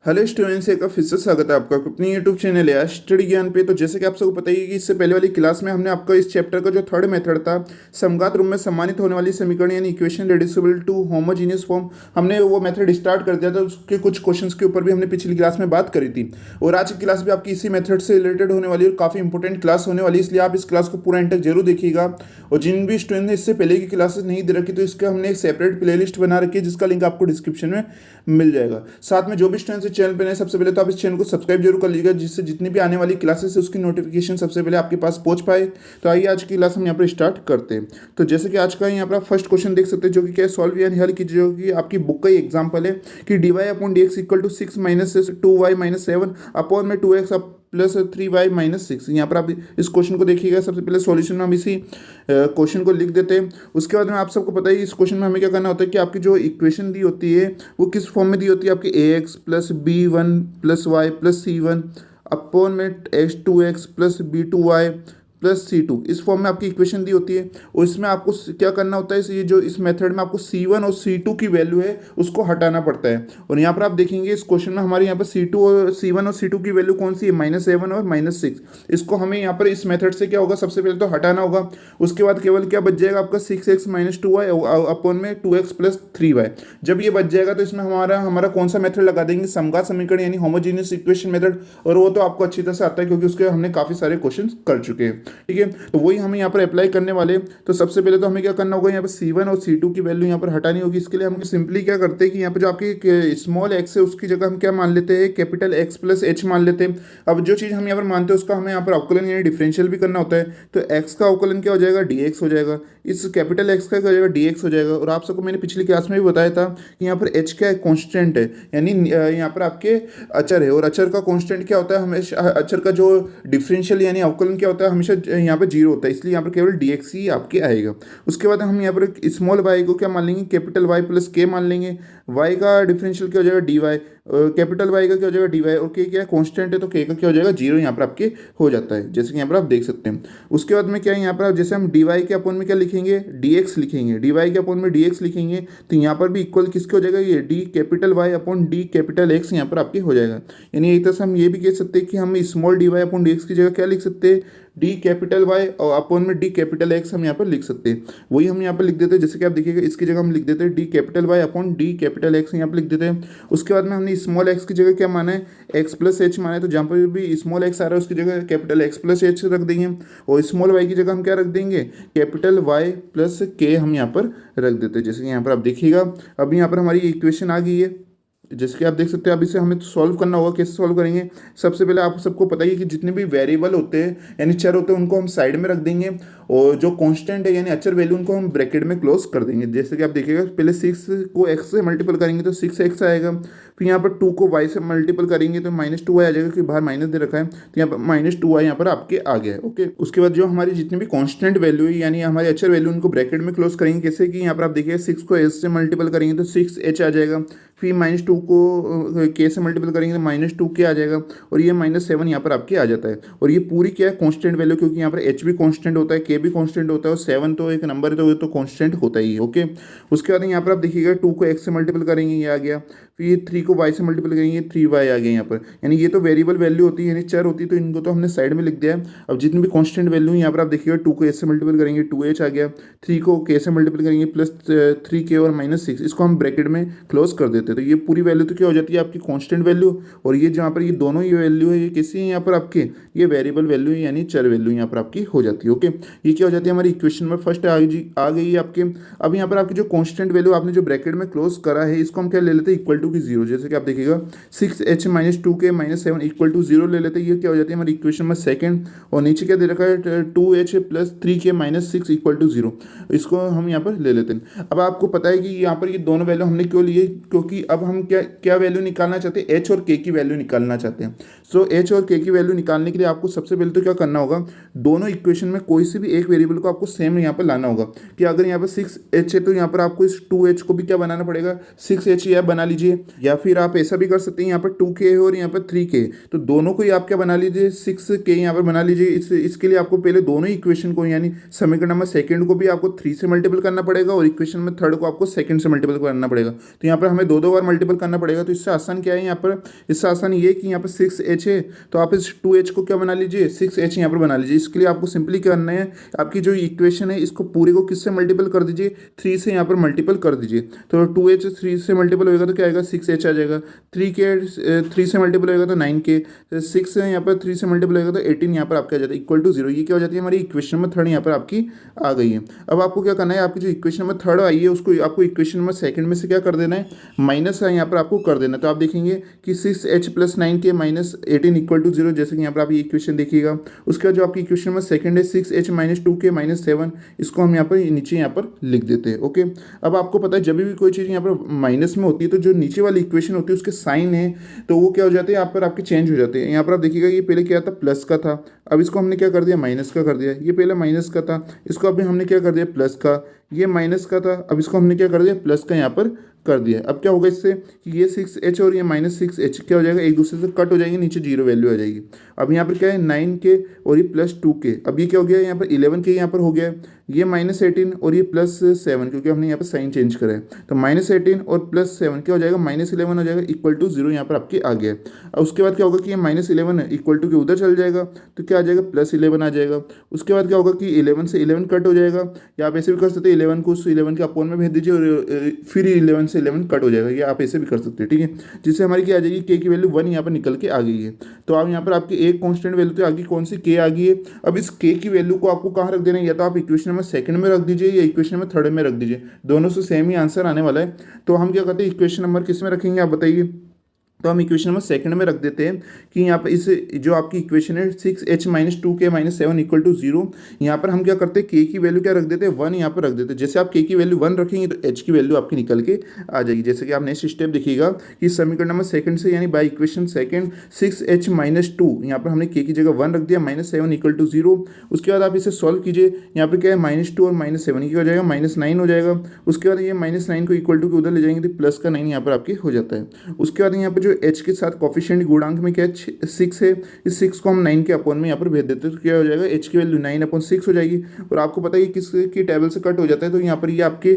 Hello students, एक बार फिर से स्वागत है आपका अपनी यूट्यूब चैनल है स्टडी ज्ञान पे। तो जैसे कि आप सबको पता ही है कि इससे पहले वाली क्लास में हमने आपका इस चैप्टर का जो थर्ड मेथड था, समघात रूप में सम्मानित होने वाली समीकरण यानी equation reducible to homogeneous form, हमने वो मेथड स्टार्ट कर दिया था। उसके कुछ क्वेश्चंस के ऊपर भी हमने पिछली क्लास में बात करी थी और आज की क्लास भी आपकी इसी मेथड से रिलेटेड होने वाली है और काफ़ी इंपॉर्टेंट क्लास होने वाली है, इसलिए आप इस क्लास को पूरा एंड तक जरूर देखिएगा। और जिन भी स्टूडेंट ने इससे पहले की क्लासेस नहीं दे रखी तो इसका हमने एक सेपरेट प्लेलिस्ट बना रखी है जिसका लिंक आपको डिस्क्रिप्शन में मिल जाएगा। साथ में जो भी स्टूडेंट्स इस चैनल पर नए, सबसे पहले तो आप इस चैनल को सब्सक्राइब जरूर कर लीजिएगा जिससे जितनी भी आने वाली क्लासेस है उसकी नोटिफिकेशन सबसे पहले आपके पास पहुंच पाए। तो आइए आज की क्लास हम यहाँ पर स्टार्ट करते हैं। तो जैसे कि आज का यहाँ पर आप फर्स्ट क्वेश्चन देख सकते हैं जो कि क्या है, सॉल्व यानी हल कीजिए, जो कि आपकी बुक का ही एग्जाम्पल है कि D Y upon D X equal to 6 minus 2y minus 7 upon में 2x प्लस 3y माइनस 6। यहाँ पर आप इस क्वेश्चन को देखिएगा। सबसे पहले सॉल्यूशन में हम इसी क्वेश्चन को लिख देते हैं। उसके बाद में आप सबको पता है इस क्वेश्चन में हमें क्या करना होता है कि आपकी जो इक्वेशन दी होती है वो किस फॉर्म में दी होती है, आपकी a x plus b one plus y plus c one upon में x2 plus b2y plus C2, इस फॉर्म में आपकी इक्वेशन दी होती है। और इसमें आपको क्या करना होता है, ये जो इस मेथड में आपको C1 और C2 की वैल्यू है उसको हटाना पड़ता है। और यहाँ पर आप देखेंगे इस क्वेश्चन में हमारे यहाँ पर C1 और C2 की वैल्यू कौन सी है, -7 और -6। इसको हमें यहाँ पर इस मेथड से क्या होगा, सबसे पहले तो हटाना होगा। उसके बाद केवल क्या बच जाएगा आपका 6x माइनस 2y अपॉन में 2x प्लस 3y। जब ये बच जाएगा तो इसमें हमारा कौन सा मेथड लगा देंगे, समघात समीकरण यानी होमोजीनियस इक्वेशन मेथड। और वो तो आपको अच्छी तरह से आता है क्योंकि उसके हमने काफ़ी सारे क्वेश्चन कर चुके हैं। ठीक है, तो वही हमें यहाँ पर अप्लाई करने वाले। तो सबसे पहले तो हमें क्या करना होगा, यहाँ पर C1 और C2 की वैल्यू यहाँ पर हटानी होगी। इसके लिए हम सिंपली क्या करते हैं कि यहाँ पर जो आपकी स्मॉल x है उसकी जगह हम क्या मान लेते हैं, कैपिटल X प्लस H मान लेते हैं। अब जो चीज़ हम यहाँ पर मानते हैं उसका हमें यहाँ पर अवकलन यानी डिफरेंशियल भी करना होता है। तो x का अवकलन क्या हो जाएगा, dx हो जाएगा। इस कैपिटल X का क्या हो जाएगा, dx हो जाएगा। और आप सबको मैंने पिछली क्लास में भी बताया था कि यहाँ पर h क्या है, कॉन्स्टेंट है, यानी यहाँ पर आपके अचर है। और अचर का कॉन्स्टेंट क्या होता है, हमेशा अचर का जो डिफरेंशियल यानी अवकलन क्या होता है, हमेशा यहाँ पर जीरो होता है, इसलिए यहाँ पर केवल dx ही आपके आएगा। उसके बाद हम यहाँ पर स्मॉल y को क्या मान लेंगे, कैपिटल Y प्लस k मान लेंगे। y का डिफरेंशियल क्या हो जाएगा, dy। कैपिटल Y का क्या हो जाएगा, dy। और k क्या है, कॉन्स्टेंट है, तो k का क्या हो जाएगा, जीरो यहाँ पर आपके हो जाता है, जैसे कि यहाँ पर आप देख सकते हैं। उसके बाद में क्या है, यहाँ पर जैसे हम dy के अपॉन में क्या लिखेंगे, dx लिखेंगे। dy के अपॉन में dx लिखेंगे तो यहाँ पर भी इक्वल किसके हो जाएगा, ये d capital Y upon d capital x यहाँ पर आपके हो जाएगा। यानी एक तरह से हम ये भी कह सकते हैं कि हम स्मॉल dy अपॉन dx की जगह क्या लिख सकते हैं, डी कैपिटल वाई और अपॉन में डी कैपिटल एक्स हम यहाँ पर लिख सकते हैं। वही हम यहाँ पर लिख देते हैं, जैसे कि आप देखिएगा इसकी जगह हम लिख देते हैं D capital Y upon D capital X यहाँ पर लिख देते हैं। उसके बाद में हमने स्मॉल एक्स की जगह क्या माना है, एक्स प्लस एच माना है। तो जहाँ पर भी स्मॉल एक्स आ रहा है उसकी जगह कैपिटल एक्स प्लस एच रख देंगे। और स्मॉल वाई की जगह हम क्या रख देंगे, कैपिटल वाई प्लस के हम यहाँ पर रख देते हैं, जैसे कि यहाँ पर आप देखिएगा। अब यहाँ पर हमारी इक्वेशन आ गई है, जैसे कि आप देख सकते हैं। अब इसे हमें सॉल्व करना होगा। कैसे सॉल्व करेंगे, सबसे पहले आप सबको पता ही है कि जितने भी वेरिएबल होते हैं यानी चर होते हैं उनको हम साइड में रख देंगे और जो कांस्टेंट है यानी अचर वैल्यू उनको हम ब्रैकेट में क्लोज कर देंगे। जैसे कि आप देखिएगा, पहले 6 को x से मल्टीपल करेंगे तो 6x आएगा। फिर यहाँ पर 2 को y से मल्टीपल करेंगे तो -2y आ जाएगा, क्योंकि बाहर माइनस दे रखा है तो यहाँ पर -2y यहाँ पर आपके आ गया है। ओके, उसके बाद जो हमारी जितनी भी कांस्टेंट वैल्यू है यानी हमारे अचर वैल्यू उनको ब्रैकेट में क्लोज करेंगे। कैसे कि यहाँ पर आप देखिए 6 को s से मल्टीपल करेंगे तो 6h आ जाएगा। फिर -2 को k से मल्टीपल करेंगे तो -2k आ जाएगा। और ये -7 यहाँ पर आपके आ जाता है। और ये पूरी क्या है, कांस्टेंट वैल्यू, क्योंकि यहाँ पर h भी कांस्टेंट होता है, k भी कांस्टेंट होता है और 7 तो एक नंबर है तो ये तो कांस्टेंट होता ही है। ओके, उसके बाद यहाँ पर आप देखिएगा 2 को x से मल्टीपल करेंगे ये आ गया। फिर 3 को y से मल्टीपल करेंगे 3y आ गया यहाँ पर। यानी ये तो वेरिएबल वैल्यू होती है यानी चर होती है, तो इनको तो हमने साइड में लिख दिया है। अब जितनी भी कांस्टेंट वैल्यू यहाँ पर आप देखिएगा, 2 को s से मल्टीपल करेंगे 2h आ गया। 3 को k से मल्टीपल करेंगे प्लस 3k और -6, इसको हम ब्रैकेट में क्लोज कर देते हैं। तो ये पूरी वैल्यू तो क्या हो जाती है आपकी कांस्टेंट वैल्यू। और ये जहाँ पर ये दोनों ये वैल्यू है ये किसी है यहाँ पर आपके, ये वेरिएबल वैल्यू है यानी चर वैल्यू यहाँ पर आपकी हो जाती है। ओके, ये क्या हो जाती है हमारी इक्वेशन में फर्स्ट आ गई है आपके। अब यहाँ पर आपकी जो कांस्टेंट वैल्यू आपने जो ब्रैकेट में क्लोज करा है इसको हम क्या ले लेते हैं, इक्वल टू की 0। जैसे कि आप देखिएगा 6h minus 2k minus 7 equal to 0 ले लेते हैं। ये क्या हो जाती है हमारी इक्वेशन में सेकंड। और नीचे क्या दे रखा है, 2h plus 3k minus 6 equal to 0, इसको हम यहाँ पर ले लेते हैं। अब आपको पता है कि यहाँ पर ये दोनों वैल्यू हमने क्यों लिए, क्योंकि अब हम क्या वैल्यू निकालना चाहते हैं, h और k की वैल्यू निकालना चाहते हैं। सो h और k की वैल्यू निकालने के लिए आपको सबसे पहले तो क्या करना होगा, दोनों इक्वेशन में कोई से भी एक वेरिएबल को आपको सेम यहाँ पर लाना होगा। कि अगर यहाँ पर 6h है तो यहाँ पर आपको इस 2h को भी क्या बनाना पड़ेगा, 6h यह बना लीजिए। या फिर आप ऐसा भी कर सकते हैं, यहाँ पर 2k है और यहाँ पर 3k, तो दोनों को ही आप क्या बना लीजिए 6k यहाँ पर बना लीजिए। इसके लिए आपको पहले दोनों ही इक्वेशन को यानी समीकरण नंबर सेकंड को भी आपको 3 से मल्टीपल करना पड़ेगा और इक्वेशन में थर्ड को आपको सेकंड से मल्टीपल करना पड़ेगा। तो यहाँ पर हमें दो दो बार मल्टीपल करना पड़ेगा। तो इससे आसान क्या है यहाँ पर, इससे आसान ये कि यहाँ पर 6h है तो आप इस 2h को क्या बना लीजिए 6h यहाँ पर बना लीजिए। इसके लिए आपको सिंपली क्या करना है, आपकी जो इक्वेशन है इसको पूरे को किससे मल्टीपल कर दीजिए 3 से यहाँ पर मल्टीपल कर दीजिए। तो 2h 3 से मल्टीपल होगा तो क्या आएगा 6h आ जाएगा, 3 से मल्टीपल होगा तो 9k, 6 यहाँ पर 3 से मल्टीपल होगा तो 18 यहाँ पर आपका आ जाता है इक्वल टू 0। ये क्या हो जाती है हमारी इक्वेशन नंबर थर्ड यहाँ पर आपकी आ गई है। अब आपको क्या करना है, आपकी जो इक्वेशन नंबर थर्ड आई है उसको आपको इक्वेशन नंबर सेकंड में से क्या कर देना है माइनस है यहाँ पर आपको कर देना। तो आप देखेंगे कि 6h + 9k - 18 इक्वल टू 0, जैसे कि यहाँ पर आप ये इक्वेशन देखिएगा। उसके बाद जो आपकी इक्वेशन नंबर सेकंड है 6h - 2k - 7, इसको हम यहाँ पर नीचे यहाँ पर लिख देते हैं। ओके, अब आपको पता है जब भी कोई चीज़ यहाँ पर माइनस में होती है तो जो नीचे वाली इक्वेशन होती है उसके साइन है तो वो क्या हो जाते हैं यहाँ पर आपके चेंज हो जाते हैं। यहाँ पर आप देखिएगा ये पहले क्या था प्लस का था, अब इसको हमने क्या कर दिया माइनस का कर दिया। ये पहले माइनस का था, इसको अभी हमने क्या कर दिया प्लस का। ये माइनस का था, अब इसको हमने क्या कर दिया प्लस का यहाँ पर कर दिया। अब क्या होगा इससे कि ये 6h और ये -6h क्या हो जाएगा एक दूसरे से कट हो जाएंगे, नीचे 0 वैल्यू आ जाएगी। अब यहाँ पर क्या है 9k और ये +2k, अब ये क्या हो गया यहाँ पर 11k यहाँ पर हो गया, ये -18 और ये +7 क्योंकि हमने यहाँ पर साइन चेंज करा है। तो -18 और +7 क्या हो जाएगा -11 हो जाएगा इक्वल टू 0 यहाँ पर आपके आ गया। अब उसके बाद क्या होगा कि ये -11 है इक्वल टू के उधर चल जाएगा तो क्या आ जाएगा +11 आ जाएगा। उसके बाद क्या होगा कि 11 से 11 कट हो जाएगा, या आप ऐसे भी कर सकते हैं 11 को उस 11 के अपोन में भेज दीजिए और फिर 11 से 11 कट हो जाएगा, ये आप ऐसे भी कर सकते हैं। ठीक है, जिससे हमारी क्या आ जाएगी k की वैल्यू 1 यहाँ पर निकल के आ गई है। तो आप यहाँ पर आपकी एक कांस्टेंट वैल्यू तो आगे कौन सी k आ गई है। अब इस k की वैल्यू को आपको कहाँ रख देना है, या तो आप इक्वेशन नंबर सेकंड में रख दीजिए या इक्वेशन नंबर थर्ड में रख दीजिए, दोनों से सेम ही आंसर आने वाला है। तो हम क्या करते हैं इक्वेशन नंबर किस में रखेंगे आप बताइए। तो हम इक्वेशन नंबर सेकंड में रख देते हैं कि यहाँ पर इस जो आपकी इक्वेशन है 6h - 2k - 7 इक्वल टू 0, यहाँ पर हम क्या करते हैं k की वैल्यू क्या रख देते हैं 1 यहाँ पर रख देते हैं। जैसे आप k की वैल्यू 1 रखेंगे तो h की वैल्यू आपकी निकल के आ जाएगी। जैसे कि आप नेक्स्ट स्टेप देखिएगा कि समीकरण नंबर सेकंड से यानी बाई इक्वेशन सेकंड 6h - 2 यहाँ पर हमने k की जगह 1 रख दिया -7 इक्वल टू 0। उसके बाद आप इसे सॉल्व कीजिए, यहाँ पर क्या है -2 और -7 की हो जाएगा -9 हो जाएगा। उसके बाद ये -9 को इक्वल टू के उधर ले जाएंगे तो प्लस का 9 यहाँ पर आपके हो जाता है। उसके बाद यहाँ पर जो h के साथ कोफिशिएंट गुणांक में क्या है 6 है, इस 6 को हम 9 के अपोन में यहाँ पर भेज देते हैं तो क्या हो जाएगा h की वैल्यू 9/6 हो जाएगी। और आपको पता है कि किसकी टेबल से कट हो जाता है, तो यहाँ पर ये आपके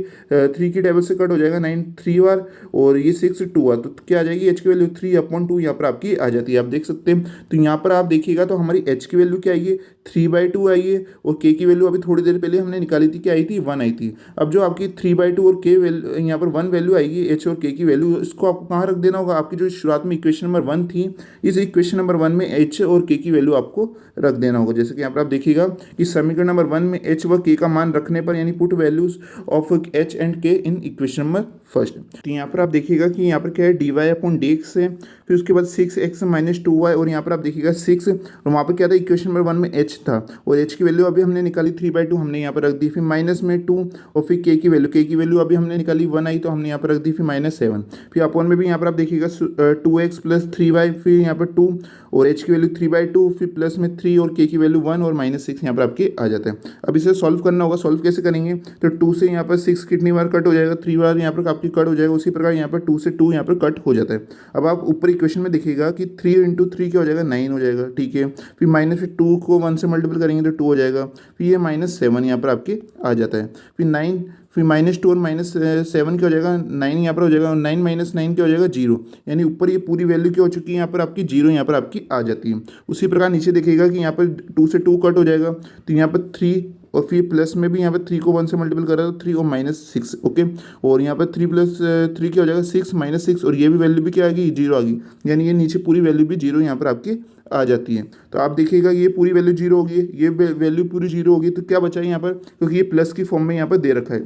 3 की टेबल से कट हो जाएगा 9 3 बार और ये 6 2 बार, तो क्या आ जाएगी h की वैल्यू 3/2 यहाँ पर आपकी आ जाती है। आप देख सकते हैं तो यहाँ पर आप देखिएगा तो हमारी h की वैल्यू क्या आई है 3/2 आई है और k की वैल्यू अभी थोड़ी देर पहले हमने निकाली थी, क्या आई थी 1 आई थी। अब जो आपकी 3/2 और k वैल्यू यहाँ पर 1 वैल्यू आएगी h और k की वैल्यू, इसको आपको कहाँ रख देना होगा, आपकी जो शुरुआत में इक्वेशन नंबर 1 थी इस इक्वेशन नंबर 1 में h और k की वैल्यू आपको रख देना होगा। जैसे कि यहाँ पर आप देखिएगा कि समीकरण नंबर 1 में h व k का मान रखने पर यानी put values of h and k in equation number first. तो यहाँ पर आप देखिएगा कि यहाँ पर क्या है dy/dx है, फिर उसके बाद 6x - 2y और यहाँ पर आप देखिएगा 6 और वहाँ पर क्या था इक्वेशन नंबर 1 में h था और h की वैल्यू अभी हमने निकाली 3/2 हमने यहाँ पर रख दी, फिर माइनस में 2 और फिर k की वैल्यू अभी हमने निकाली 1 आई तो हमने यहाँ पर रख दी, फिर -7, फिर अपोन में भी यहाँ पर आप देखिएगा 2x + 3y, फिर यहाँ पर 2 और h की वैल्यू 3/2, फिर प्लस में 3 और k की वैल्यू 1 और -6 यहाँ पर आपके आ जाता है। अब इसे सॉल्व करना होगा, सॉल्व कैसे करेंगे तो 2 से यहाँ पर 6 कितनी बार कट हो जाएगा 3 बार यहाँ पर आपकी कट हो जाएगा, उसी प्रकार यहाँ पर 2 से 2 यहाँ पर कट हो जाता है। अब आप ऊपर इक्वेशन में देखिएगा कि 3 × 3 क्या हो जाएगा 9 हो जाएगा, ठीक है। फिर -2 को 1 से मल्टीपल करेंगे तो 2 हो जाएगा, फिर ये -7 यहाँ पर आपके आ जाता है, फिर 9, फिर -2 और -7 क्या हो जाएगा 9 यहाँ पर हो जाएगा और 9 - 9 क्या हो जाएगा 0, यानी ऊपर ये पूरी वैल्यू क्या हो चुकी है यहाँ पर आपकी 0 यहाँ पर आपकी आ जाती है। उसी प्रकार नीचे देखिएगा कि यहाँ पर 2 से 2 कट हो जाएगा तो यहाँ पर 3 और फिर प्लस में भी यहाँ पर 3 को 1 से मल्टीपल कर रहा है तो 3 और -6, ओके। और यहाँ पर 3 + 3 क्या हो जाएगा 6 - 6 और ये भी वैल्यू भी क्या आ गई 0 आ गई, यानी ये नीचे पूरी वैल्यू भी 0 यहाँ पर आपकी आ जाती है। तो आप देखिएगा ये पूरी वैल्यू 0 होगी, ये वैल्यू पूरी 0 होगी, तो क्या बचा है यहाँ पर क्योंकि ये प्लस की फॉर्म में यहाँ पर दे रखा है,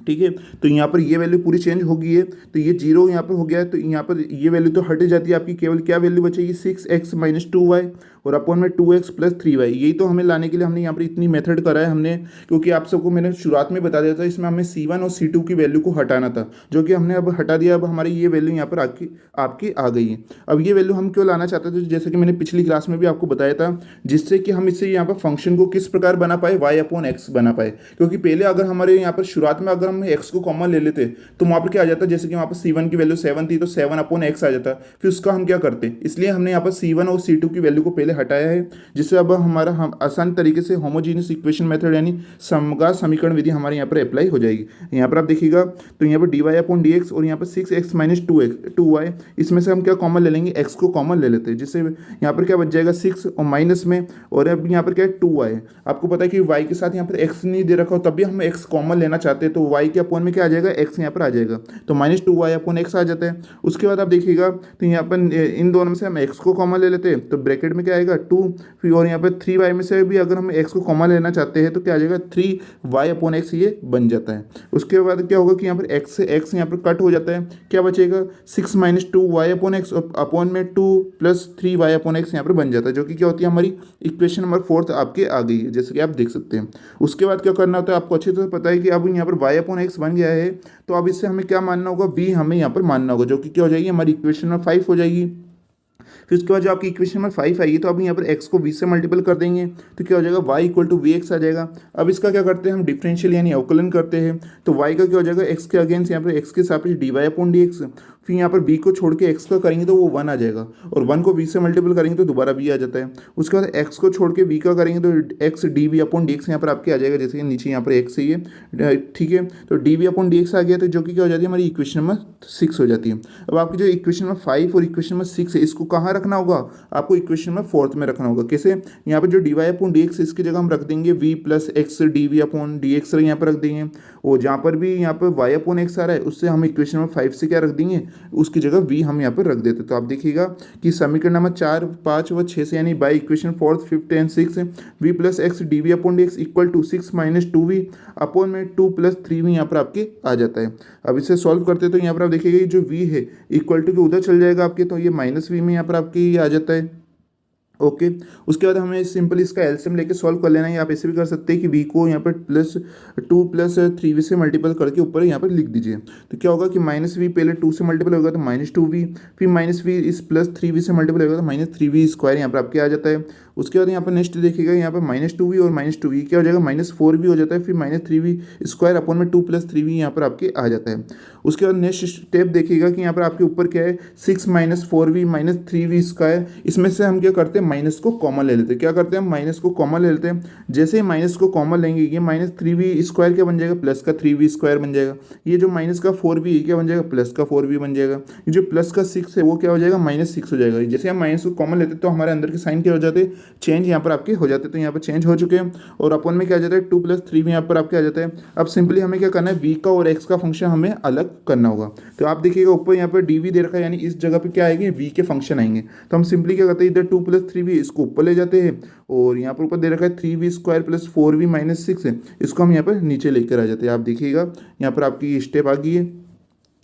ठीक है। तो यहाँ पर ये वैल्यू पूरी चेंज हो गई है तो ये 0 यहाँ पर हो गया है, तो यहाँ पर ये वैल्यू तो हट जाती है आपकी, केवल क्या वैल्यू बचेगी 6x - 2y और अपॉन में 2x प्लस 3y। यही तो हमें लाने के लिए हमने यहाँ पर इतनी मेथड करा है हमने, क्योंकि आप सबको मैंने शुरुआत में बता दिया था इसमें हमें c1 और c2 की वैल्यू को हटाना था, जो कि हमने अब हटा दिया। अब हमारी ये वैल्यू यहाँ पर आपकी आ गई है। अब ये वैल्यू हम क्यों लाना चाहते थे, जैसे कि मैंने पिछली क्लास में भी आपको बताया था, जिससे कि हम इससे यहाँ पर फंक्शन को किस प्रकार बना पाए, y अपॉन एक्स बना पाए। क्योंकि पहले अगर हमारे यहाँ पर शुरुआत में अगर हम x को कॉमन ले लेते तो वहाँ पर क्या आ जाता, जैसे कि वहाँ पर c1 की वैल्यू 7 थी तो 7 अपॉन एक्स आ जाता, फिर उसका हम क्या करते, इसलिए हमने यहाँ पर c1 और c2 की वैल्यू को पहले हटाया है, जिससे अब हमारा हम आसान तरीके से होमोजीनियस इक्वेशन मेथड यानी समघात समीकरण विधि हमारे यहाँ पर अप्लाई हो जाएगी। यहाँ पर आप देखिएगा तो यहाँ पर dy अपॉन dx और यहाँ पर 6x माइनस 2y, इसमें से हम क्या कॉमन ले लेंगे, x को कॉमन ले लेते हैं, जिससे यहाँ पर क्या बच जाएगा 6 और माइनस में, और अब यहाँ पर क्या है 2y। आपको पता है कि y के साथ यहाँ पर x नहीं दे रखा हो, तब भी हम x कॉमन लेना चाहते हैं, तो y के अपॉन में क्या आ जाएगा, x यहाँ पर आ जाएगा, तो माइनस 2y अपॉन x आ जाता है। उसके बाद आप देखिएगा तो यहाँ पर इन दोनों में से हम x को कॉमन ले लेते हैं, तो ब्रैकेट में क्या आएगा 2, फिर और यहाँ पर 3y में से भी अगर हम x को कॉमन लेना चाहते हैं तो क्या आ जाएगा 3y अपॉन x, ये बन जाता है। उसके बाद क्या होगा कि यहाँ पर x से x यहाँ पर कट हो जाता है, क्या बचेगा 6 minus 2y upon x upon में 2 प्लस 3y अपॉन एक्स यहाँ पर बन जाता है, जो कि क्या होती है हमारी इक्वेशन नंबर 4 आपके आ गई है, जैसे कि आप देख सकते हैं। उसके बाद क्या करना होता है, आपको अच्छी तरह पता है कि अब यहाँ पर y अपॉन एक्स बन गया है, तो अब इससे हमें क्या मानना होगा, v हमें यहाँ पर मानना होगा, जो कि क्या हो जाएगी हमारी इक्वेशन नंबर 5 हो जाएगी। फिर उसके बाद जो आपकी इक्वेशन नंबर 5 आएगी, तो अब यहाँ पर x को v से मल्टीपल कर देंगे, तो क्या हो जाएगा y equal to v x आ जाएगा। अब इसका क्या करते हैं हम, डिफरेंशियल यानी अवकलन करते हैं, तो y का क्या हो जाएगा x के अगेंस्ट यहाँ पर x के सापेक्ष dy अपॉन dx, फिर यहाँ पर v को छोड़ के x का करेंगे तो वो 1 आ जाएगा, और 1 को v से मल्टीपल करेंगे तो दोबारा v आ जाता है। उसके बाद x को छोड़ के v का करेंगे तो x dv अपॉन dx यहाँ पर आपके आ जाएगा, जैसे कि नीचे यहाँ पर x है ये, ठीक है, तो dv अपॉन dx आ गया, तो जो कि क्या हो जाती है हमारी इक्वेशन नंबर 6 हो जाती है। अब आपकी जो इक्वेशन नंबर 5 और इक्वेशन नंबर 6 है, इसको कहाँ रखना होगा, आपको इक्वेशन नंबर 4 में रखना होगा। कैसे, यहाँ पर जो dy अपॉन dx इसकी जगह हम रख देंगे v plus X dv upon dx यहाँ पर रख देंगे, और जहाँ पर भी यहाँ पर y अपॉन एक्स आ रहा है उससे हम इक्वेशन नंबर 5 से क्या रख देंगे, उसकी जगह v हम यहाँ पर रख देते। तो आप देखिएगा कि समीकरण नंबर 4, 5 व 6 से यानी by equation 4, 5 and 6 v plus X dv upon dx equal to 6 minus 2v upon में 2 प्लस 3v यहाँ पर आपके आ जाता है। अब इसे सॉल्व करते हैं तो यहाँ पर आप देखिएगा जो v है इक्वल टू के उधर चल जाएगा आपके, तो ये माइनस v में यहाँ पर आपके आ जाता है। ओके, उसके बाद हमें सिंपल इसका एलसीएम लेके सॉल्व कर लेना है। आप ऐसे भी कर सकते हैं कि v को यहाँ पर +2 प्लस 3v से मल्टीपल करके ऊपर यहाँ पर लिख दीजिए, तो क्या होगा कि माइनस वी पहले 2 से मल्टीपल होगा तो माइनस 2v, फिर माइनस वी इस प्लस 3v से मल्टीपल होगा तो माइनस 3v स्क्वायर यहाँ पर आपके आ जाता है। उसके बाद यहाँ पर नेक्स्ट देखिएगा यहाँ पर माइनस 2v और माइनस 2v क्या हो जाएगा, माइनस 4v हो जाता है, फिर माइनस 3v स्क्वायर अपॉन में 2 प्लस 3v यहाँ पर आपके आ जाता है। उसके बाद नेक्स्ट स्टेप देखिएगा कि यहाँ पर आपके ऊपर क्या है 6 minus 4v minus 3v square, इसमें से हम क्या करते हैं माइनस को कॉमन ले लेते हैं। क्या करते हैं हम माइनस को कॉमन ले लेते हैं, जैसे ही माइनस को कॉमन लेंगे ये माइनस 3v स्क्वायर क्या बन जाएगा, प्लस का 3v स्क्वायर बन जाएगा। ये जो माइनस का 4v क्या बन जाएगा, प्लस का 4v बन जाएगा। ये जो प्लस का 6 है वो क्या हो जाएगा, माइनस 6 हो जाएगा। जैसे हम माइनस को कॉमन लेते हैं तो हमारे अंदर के साइन क्या हो जाते हैं, चेंज यहाँ पर आपके हो जाते हैं। तो यहाँ पर चेंज हो चुके हैं और अपन में क्या आ जाता है 2 प्लस 3v यहाँ पर आपके आ जाता है। अब सिंपली हमें क्या करना है, v का और x का फंक्शन हमें अलग करना होगा। तो आप देखिएगा ऊपर यहाँ पर dv दे रखा है, यानी इस जगह पे क्या आएंगे, v के फंक्शन आएंगे। तो हम सिंपली क्या करते हैं, इधर 2 प्लस 3v इसको ऊपर ले जाते हैं, और यहाँ पर ऊपर दे रखा है 3v square plus 4v minus 6 है, इसको हम यहाँ पर नीचे लेकर आ जाते हैं। आप देखिएगा यहाँ पर आपकी स्टेप आ गई है।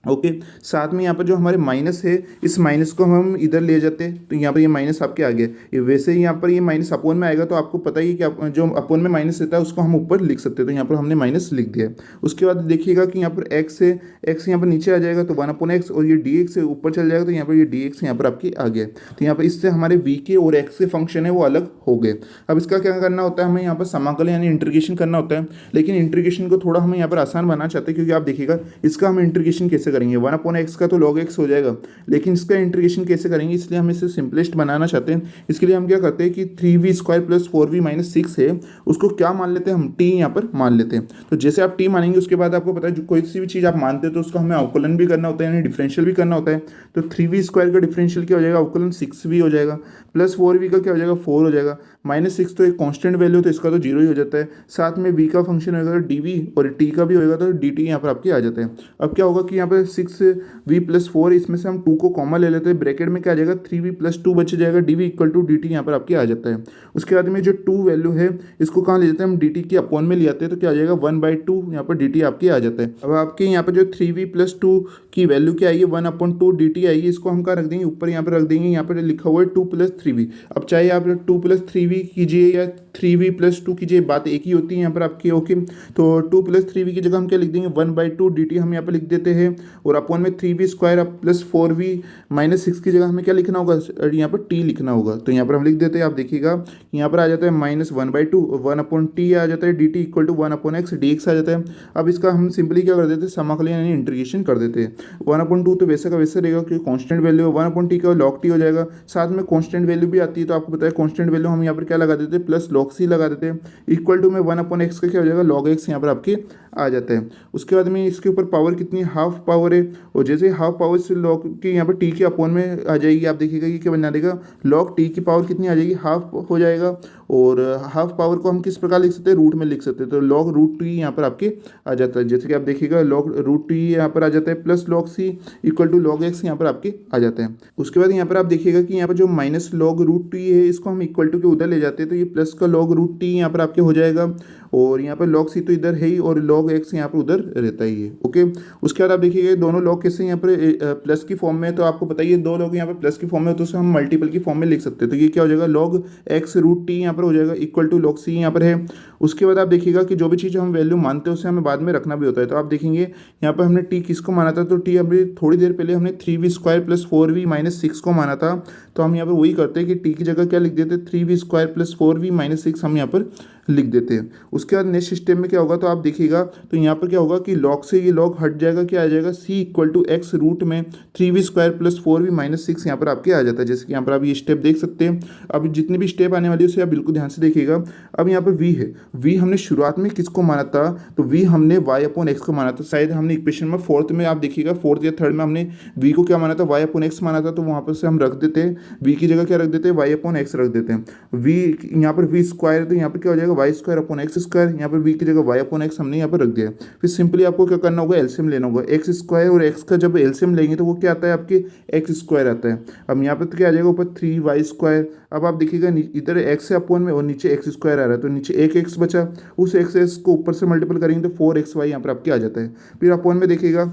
ओके, साथ में यहाँ पर जो हमारे माइनस है इस माइनस को हम इधर ले जाते हैं, तो यहाँ पर ये माइनस आपके आ गया। ये वैसे ही यहाँ पर ये माइनस अपोन में आएगा, तो आपको पता ही है कि जो अपोन में माइनस रहता है उसको हम ऊपर लिख सकते हैं। तो यहाँ पर हमने माइनस लिख दिया है। उसके बाद देखिएगा कि यहाँ पर x है, x यहाँ पर नीचे आ जाएगा तो 1/x, और ये dx है ऊपर चल जाएगा तो यहाँ पर ये dx यहाँ पर आपकी आ गया। तो यहाँ पर इससे हमारे v के और x के फंक्शन है वो अलग हो गए। अब इसका क्या करना होता है, हमें यहाँ पर समाकलन यानी इंटीग्रेशन करना होता है, लेकिन इंटीग्रेशन को थोड़ा हमें यहाँ पर आसान बनाना चाहते हैं, क्योंकि आप देखिएगा इसका हम इंटीग्रेशन कैसे करेंगे, 1/x का तो log x हो जाएगा, लेकिन इसका इंटीग्रेशन कैसे करेंगे, इसलिए हम इसे सिंपलेस्ट बनाना चाहते हैं। इसके लिए हम क्या करते हैं कि 3v square plus 4v minus 6 है, उसको क्या मान लेते हैं हम, t यहाँ पर मान लेते हैं। तो जैसे आप t मानेंगे उसके बाद आपको पता है जो कोई सी भी चीज़ आप मानते हैं तो उसका हमें अवकलन भी करना होता है, यानी डिफरेंशियल भी करना होता है। तो 3v स्क्वायर का डिफरेंशियल क्या हो जाएगा, अवकलन 6v हो जाएगा, प्लस 4v का क्या हो जाएगा 4 हो जाएगा, माइनस 6 तो एक कॉन्स्टेंट वैल्यू तो इसका तो 0 ही हो जाता है। साथ में v का फंक्शन होगा dv और t का भी होगा तो dt यहाँ पर आपके आ जाता है। अब क्या होगा कि यहाँ पर पर 6v+4, इसमें से हम 2 को कॉमन ले लेते हैं, ब्रैकेट में क्या आ जाएगा 3v+2 बच जाएगा, dv इक्वल टू dt यहाँ पर आपके आ जाता है। उसके बाद में जो 2 वैल्यू है इसको कहाँ ले जाते हैं हम, dt के अपॉन में ले आते हैं, तो क्या आ जाएगा 1/2 यहाँ पर dt आपके आ जाता है। अब आपके यहाँ पर जो 3v+2 की वैल्यू क्या आएगी 1/2 dt आएगी, इसको हम कहाँ रख देंगे ऊपर, यहाँ पर रख देंगे, यहाँ पर लिखा हुआ है 2+3v। अब चाहे आप 2+3v कीजिए या 3v+2 कीजिए, बात एक ही होती है यहाँ पर आपकी। ओके, तो 2+3v की जगह हम क्या लिख देंगे 1/2 dt हम यहाँ पर लिख देते हैं, और अपॉन में 3v² प्लस 4v-6 की जगह हमें क्या लिखना होगा, यहाँ पर t लिखना होगा, तो यहाँ पर हम लिख देते हैं। आप देखिएगा यहाँ पर आ जाता है -1/2, 1/t आ जाता है, dt equal to 1/x dx आ जाता है। अब इसका हम सिंपली क्या कर देते हैं, समाकलन यानी इंटीग्रेशन कर देते हैं। 1/2 तो वैसे का वैसे रहेगा क्योंकि कांस्टेंट वैल्यू है, 1/t का log t हो जाएगा, साथ में कांस्टेंट वैल्यू भी आती है, तो आपको पता है कांस्टेंट वैल्यू हम यहाँ पर क्या लगा देते हैं प्लस log c लगा देते हैं, इक्वल टू में 1/x का क्या हो जाएगा log x यहाँ पर आपके आ जाता है। उसके बाद में इसके ऊपर पावर कितनी, हाफ पावर है, और जैसे हाफ पावर से log की यहाँ पर t के अपॉन में आ जाएगी, आप देखिएगा ये क्या बना देगा log t की पावर कितनी आ जाएगी, हाफ हो जाएगा। और हाफ पावर को हम किस प्रकार लिख सकते हैं, रूट में लिख सकते हैं, तो log √t यहाँ पर आपके आ जाता है, जैसे कि आप देखिएगा log √t यहाँ पर आ जाता है, plus log c equal to log x यहाँ पर आपके आ जाता है। उसके बाद यहाँ पर आप देखिएगा कि यहाँ पर जो माइनस log √t है इसको हम इक्वल टू के उधर ले जाते हैं, तो ये प्लस का log √t यहाँ पर आपके हो जाएगा, और यहाँ पर log c तो इधर है ही, और log x यहाँ पर उधर रहता ही है। ओके, उसके बाद आप देखिएगा दोनों log कैसे यहाँ पर प्लस की फॉर्म में, तो आपको बताइए दो log यहाँ पर प्लस की फॉर्म में, तो उसे हम मल्टीपल की फॉर्म में लिख सकते हैं, तो ये क्या हो जाएगा log x √t यहाँ पर हो जाएगा इक्वल टू log c यहाँ पर है। उसके बाद आप देखिएगा कि जो भी चीज़ हम वैल्यू मानते हैं उसे हमें बाद में रखना भी होता है, तो आप देखेंगे यहाँ पर हमने t किसको माना था, तो t अभी थोड़ी देर पहले हमने 3v² प्लस 4v-6 को माना था, तो हम यहाँ पर वही करते हैं कि t की जगह क्या लिख देते हैं 3v² प्लस 4v-6 हम यहाँ पर लिख देते हैं। उसके बाद नेक्स्ट स्टेप में क्या होगा, तो आप देखिएगा तो यहाँ पर क्या होगा कि log से ये log हट जाएगा, क्या आ जाएगा c equal to x root में 3v² प्लस 4v-6 यहाँ पर आपके आ जाता है, जैसे कि यहाँ पर आप ये स्टेप देख सकते हैं। अब जितनी भी स्टेप आने वाली है उसे आप बिल्कुल ध्यान से देखिएगा। अब यहाँ पर v है, v हमने शुरुआत में किसको माना था, तो v हमने y/x को माना था, शायद हमने इक्वेशन में फोर्थ में आप देखिएगा फोर्थ या थर्ड में हमने v को क्या माना था y/x माना था, तो वहाँ पर से हम रख देते हैं v की जगह क्या रख देते हैं y/x रख देते हैं। v यहाँ पर v² तो यहाँ पर क्या हो जाएगा y²/x², यहाँ पर v की जगह y/x हमने यहाँ पर रख दिया। फिर सिंपली आपको क्या करना होगा, एलसीएम लेना होगा, x² और x का जब एलसीएम लेंगे तो वो क्या आता है आपके x² आता है। अब यहाँ पर तो क्या आ जाएगा ऊपर 3y², अब आप देखिएगा इधर x है अपॉन में और नीचे x² आ रहा है, तो नीचे एक x बचा, उस x को ऊपर से मल्टीपल करेंगे तो 4xy यहाँ पर आपके आ जाता है। फिर अपॉन में देखिएगा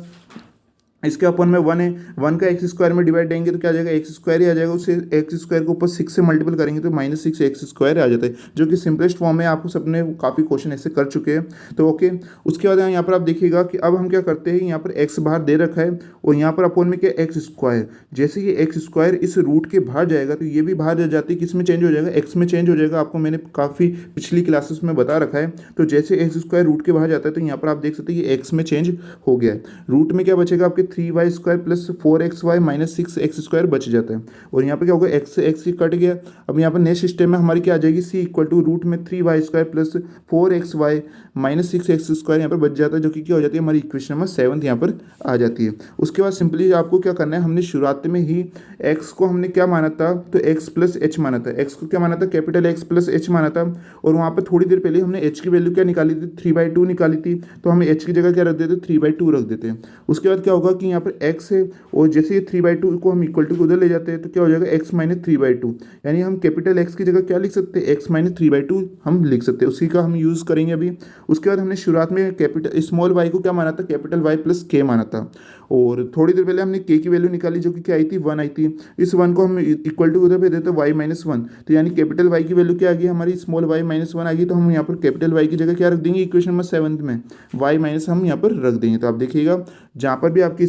इसके अपन में 1 है, 1 का x² में डिवाइड देंगे तो क्या आ जाएगा x² ही आ जाएगा, उसे x² को ऊपर 6 से मल्टीपल करेंगे तो -6x² आ जाता है, जो कि सिंपलेस्ट फॉर्म है। आपको सबने काफ़ी क्वेश्चन ऐसे कर चुके हैं, तो ओके। उसके बाद यहाँ पर आप देखिएगा कि अब हम क्या करते हैं, यहाँ पर x बाहर दे रखा है और यहाँ पर अपन में क्या x², जैसे ये x² इस रूट के बाहर जाएगा तो ये भी बाहर जा जाती है, किस में चेंज हो जाएगा, x में चेंज हो जाएगा। आपको मैंने काफ़ी पिछली क्लासेस में बता रखा है, तो जैसे x² रूट के बाहर जाता है तो यहाँ पर आप देख सकते हैं कि x में चेंज हो गया है। रूट में क्या बचेगा आपके 3y² प्लस 4xy-6x² बच जाता है, और यहाँ पर क्या होगा x से x कट गया। अब यहाँ पर नेक्स्ट स्टेप में हमारी क्या आ जाएगी, c इक्वल टू रूट में 3y² प्लस 4xy-6x² यहाँ पर बच जाता है, जो कि क्या हो जाती है हमारी इक्वेशन नंबर 7 यहाँ पर आ जाती है। उसके बाद सिंपली आपको क्या करना है, हमने शुरुआत में ही x को हमने क्या माना था, तो x प्लस h माना था, x को क्या माना था कैपिटल X प्लस h माना था, और वहाँ पर थोड़ी देर पहले हमने h की वैल्यू क्या निकाली थी 3/2 निकाली थी, तो हमें h की जगह क्या रख देते 3/2 रख देते हैं। उसके बाद क्या होगा कि यहाँ पर x है और जैसे ये 3/2 को हम इक्वल टू उधर ले जाते हैं तो क्या हो जाएगा x माइनस 3/2, यानी हम कैपिटल X की जगह क्या लिख सकते हैं x माइनस 3/2 हम लिख सकते हैं, उसी का हम यूज़ करेंगे अभी। उसके बाद हमने शुरुआत में कैपिटल स्मॉल y को क्या माना था कैपिटल Y प्लस k माना था, और थोड़ी देर पहले हमने k की वैल्यू निकाली जो कि क्या आई थी 1 आई थी। इस 1 को हम इक्वल टू उधर पे देते y माइनस 1, तो यानी कैपिटल Y की वैल्यू क्या आ गई हमारी स्मॉल y माइनस 1 आ गई, तो हम यहाँ पर कैपिटल Y की जगह क्या रख देंगे इक्वेशन नंबर 7 में y माइनस हम यहाँ पर रख देंगे। तो आप देखिएगा जहाँ पर भी आपकी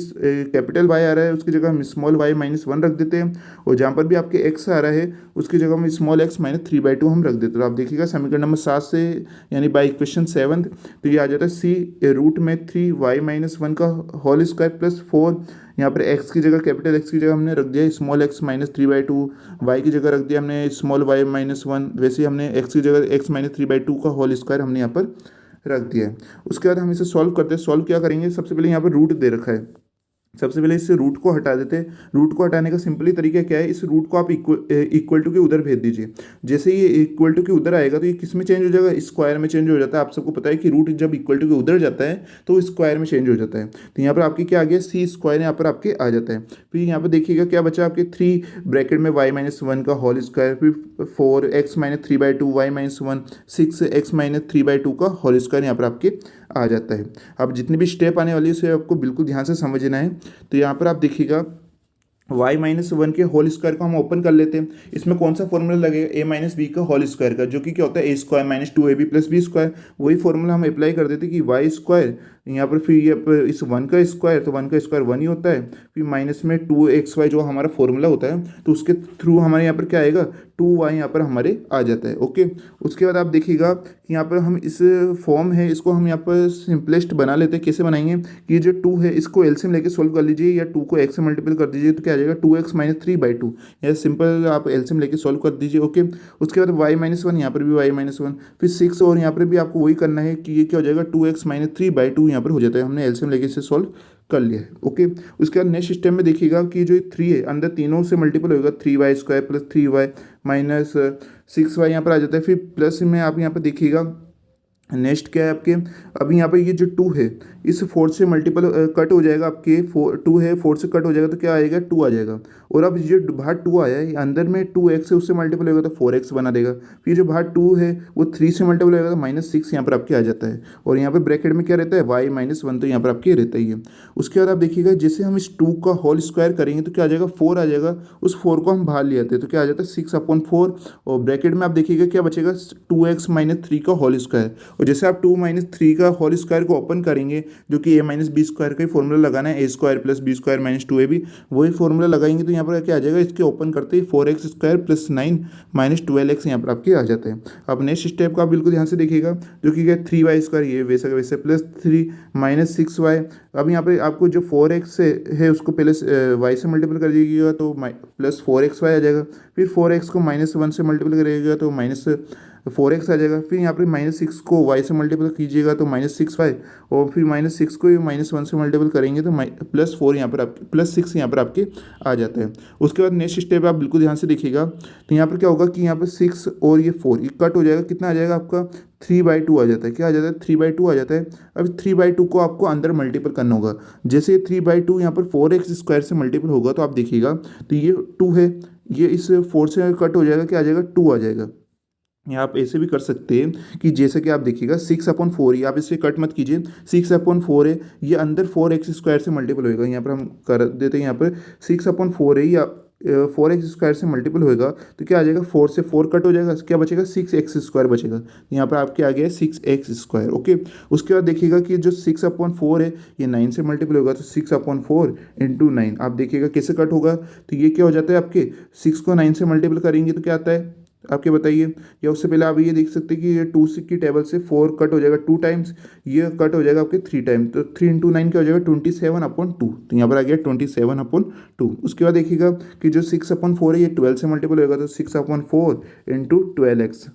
कैपिटल Y आ रहा है उसकी जगह हम स्मॉल y माइनस 1 रख देते हैं, और जहाँ पर भी आपके x आ रहा है उसकी जगह हम स्मॉल x माइनस 3/2 हम रख देते हैं। तो आप देखिएगा समीकरण नंबर 7 से यानी बाई इक्वेशन 7 तो ये आ जाता है c रूट में 3y माइनस 1 का होल स्क्वायर प्लस 4, यहाँ पर x की जगह कैपिटल X की जगह हमने रख दिया स्मॉल x माइनस 3/2, y की जगह रख दिया हमने स्मॉल y माइनस 1, वैसे ही हमने x की जगह x माइनस 3/2 का होल स्क्वायर हमने यहाँ पर रख दिया है। उसके बाद हम इसे सॉल्व करते हैं। सॉल्व क्या करेंगे, सबसे पहले यहाँ पर रूट दे रखा है सबसे पहले इस रूट को हटा देते हैं। रूट को हटाने का सिंपली तरीका क्या है, इस रूट को आप इक्वल टू के उधर भेज दीजिए। जैसे ये इक्वल टू के उधर आएगा तो ये किस में चेंज हो जाएगा, स्क्वायर में चेंज हो जाता है। आप सबको पता है कि रूट जब इक्वल टू के उधर जाता है तो स्क्वायर में चेंज हो जाता है। तो यहाँ पर आपके क्या आ गया, सी स्क्वायर यहाँ पर आपके आ जाता है। फिर यहाँ पर देखिएगा क्या बचा आपके 3 ब्रैकेट में y-1 का होल स्क्वायर, फिर 4x-3/2 y-1 6x-3/2 का होल स्क्वायर यहाँ पर आपके आ जाता है। अब जितनी भी स्टेप आने वाली है उसे आपको बिल्कुल ध्यान से समझना है। तो यहाँ पर आप देखिएगा y-1 के होल स्क्वायर को हम ओपन कर लेते हैं। इसमें कौन सा फॉर्मूला लगेगा, a-b का होल स्क्वायर का, जो कि क्या होता है a² - 2ab + b²। वही फॉर्मूला हम अप्लाई कर देते हैं कि वाई स्क्वायर यहाँ पर, फिर ये इस 1 का स्क्वायर, तो 1 का स्क्वायर 1 ही होता है, फिर माइनस में 2xy जो हमारा फॉर्मूला होता है, तो उसके थ्रू हमारे यहाँ पर क्या आएगा 2y यहाँ पर हमारे आ जाता है। ओके, उसके बाद आप देखिएगा कि यहाँ पर हम इस फॉर्म है इसको हम यहाँ पर सिंपलेस्ट बना लेते हैं। कैसे बनाएंगे कि जो 2 है इसको एलसीएम लेके सोल्व कर लीजिए, या 2 को x से मल्टीपल कर दीजिए तो क्या आ जाएगा 2x-3/2। यह सिंपल आप एलसीएम लेके सोल्व कर दीजिए। ओके, उसके बाद y-1 यहाँ पर भी y-1, फिर 6 और यहाँ पर भी आपको वही करना है कि ये क्या हो जाएगा 2x-3/2 यहाँ पर हो जाता है। हमने एलसीएम लेके इसे सोल्व कर लिया है। ओके, उसके बाद नेक्स्ट स्टेप में देखिएगा कि जो 3 है अंदर तीनों से मल्टीपल होगा, 3y² + 3y - 6y यहाँ पर आ जाता है। फिर प्लस में आप यहाँ पर देखिएगा नेक्स्ट क्या है आपके, अभी यहाँ पर ये जो 2 है इस 4 से मल्टीपल कट हो जाएगा आपके, 2 है 4 से कट हो जाएगा तो क्या आएगा 2 आ जाएगा। और अब ये बाहर 2 आया है, अंदर में 2x है उससे मल्टीपल होगा तो 4x बना देगा। फिर जो बाहर 2 है वो 3 से मल्टीपल होगा तो -6 यहाँ पर आपके आ जाता है। और यहाँ पर ब्रैकेट में क्या रहता है y-1, तो यहाँ पर आपके रहता ही है। उसके बाद आप देखिएगा जैसे हम इस 2 का होल स्क्वायर करेंगे तो क्या आ जाएगा 4 आ जाएगा। उस 4 को हम बाहर ले आते हैं तो क्या आ जाता है 6/4, और ब्रैकेट में आप देखिएगा क्या बचेगा 2x - 3 का होल स्क्वायर। और जैसे आप 2 - 3 का होल स्क्वायर को ओपन करेंगे, जो कि a-b² का ही फॉर्मूला लगाना है, a² + b² - 2ab, वही फॉर्मूला लगाएंगे तो यहाँ पर क्या आ जाएगा, इसके ओपन करते ही 4x² + 9 - 12x यहाँ पर आपके आ जाते हैं। अब नेक्स्ट स्टेप का आप बिल्कुल ध्यान से देखिएगा, जो कि क्या 3y², ये वैसे का वैसे +3 - 6y। अब यहाँ पर आपको जो 4x है उसको पहले y से मल्टीपल कर दीजिएगा तो +4xy आ जाएगा। फिर 4x को -1 से मल्टीपल करिएगा तो -4x आ जाएगा। फिर यहाँ पर -6 को y से मल्टीपल कीजिएगा तो -6y, और फिर -6 को -1 से मल्टीपल करेंगे तो +4 यहाँ पर आपके +6 यहाँ पर आपके आ जाता है। उसके बाद नेक्स्ट स्टेप आप बिल्कुल ध्यान से देखिएगा, तो यहाँ पर क्या होगा कि यहाँ पर 6 और ये 4 ये कट हो जाएगा, कितना आ जाएगा आपका 3/2 आ जाता है। क्या आ जाता है 3/2 आ जाता है। अब 3/2 को आपको अंदर मल्टीपल करना होगा। जैसे 3/2 यहाँ पर 4x² से मल्टीपल होगा तो आप देखिएगा तो ये 2 है, ये इस 4 से कट हो जाएगा, क्या आ जाएगा 2 आ जाएगा। या आप ऐसे भी कर सकते हैं कि जैसे कि आप देखिएगा 6/4 ही, आप इसे कट मत कीजिए, 6/4 है, ये अंदर 4x² से मल्टीपल होएगा। यहाँ पर हम कर देते हैं, यहाँ पर 6/4 है या 4x² से मल्टीपल होएगा तो क्या आ जाएगा 4 से 4 कट हो जाएगा, क्या बचेगा 6x² बचेगा। यहाँ पर आपके आ गया 6x²। ओके, उसके बाद देखिएगा कि जो 6/4 है ये 9 से मल्टीपल होगा तो 6/4 × 9, आप देखिएगा कैसे कट होगा। तो ये क्या हो जाता है आपके 6 को 9 से मल्टीपल करेंगे तो क्या आता है आपके बताइए। या उससे पहले आप ये देख सकते हैं कि ये 2 की टेबल से 4 कट हो जाएगा 2 टाइम्स, ये कट हो जाएगा आपके 3 टाइम, तो 3 × 9 क्या हो जाएगा 27/2, तो यहाँ पर आ गया 27/2। उसके बाद देखिएगा कि जो 6/4 है ये 12 से मल्टीपल होगा तो 6/4 × 12x,